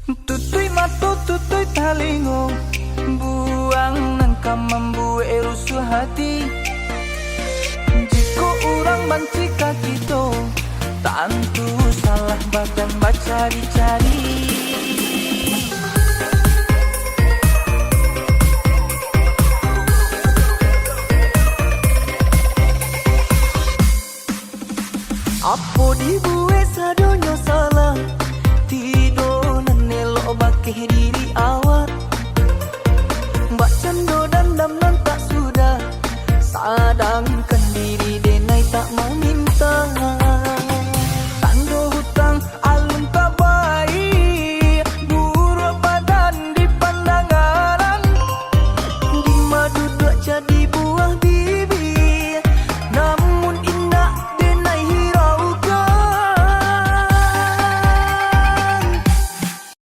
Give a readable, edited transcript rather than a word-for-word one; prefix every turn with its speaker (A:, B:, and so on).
A: Tutui matu tutui talingo, buang nangka membuat rusuh hati. Jika orang banci kaki to, tentu salah bahkan bacari-cari. Apo dibuat sadonyo salah, tido nanelo bakeh diri awak.